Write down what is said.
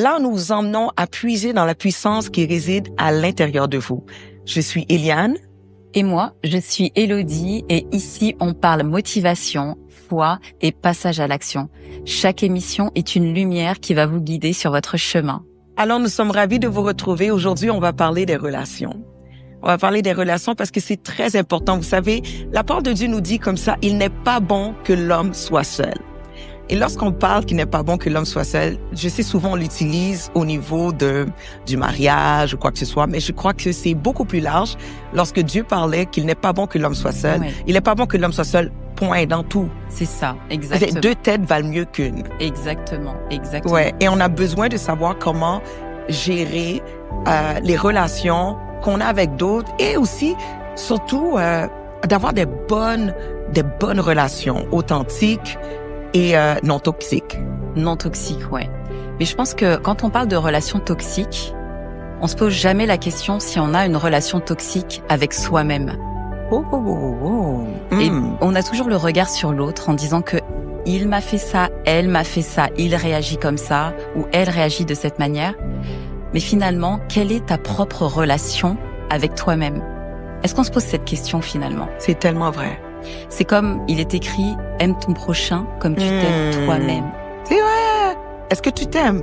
Là, nous vous emmenons à puiser dans la puissance qui réside à l'intérieur de vous. Je suis Eliane. Et moi, je suis Élodie et ici, on parle motivation, foi et passage à l'action. Chaque émission est une lumière qui va vous guider sur votre chemin. Alors, nous sommes ravis de vous retrouver. Aujourd'hui, on va parler des relations. On va parler des relations parce que c'est très important. Vous savez, la parole de Dieu nous dit comme ça, il n'est pas bon que l'homme soit seul. Et lorsqu'on parle qu'il n'est pas bon que l'homme soit seul, je sais souvent on l'utilise au niveau du mariage ou quoi que ce soit, mais je crois que c'est beaucoup plus large. Lorsque Dieu parlait qu'il n'est pas bon que l'homme soit seul, il n'est pas bon que l'homme soit seul, point, dans tout. C'est ça, exactement. Deux têtes valent mieux qu'une. Exactement, exactement. Ouais, et on a besoin de savoir comment gérer les relations qu'on a avec d'autres et aussi, surtout, d'avoir des bonnes relations authentiques et non toxiques. Non toxiques, ouais. Mais je pense que quand on parle de relations toxiques, on se pose jamais la question si on a une relation toxique avec soi-même. Et on a toujours le regard sur l'autre en disant que il m'a fait ça, elle m'a fait ça, il réagit comme ça ou elle réagit de cette manière. Mais finalement, quelle est ta propre relation avec toi-même? Est-ce qu'on se pose cette question finalement? C'est tellement vrai. C'est comme il est écrit, aime ton prochain comme tu t'aimes toi-même. C'est vrai. Est-ce que tu t'aimes?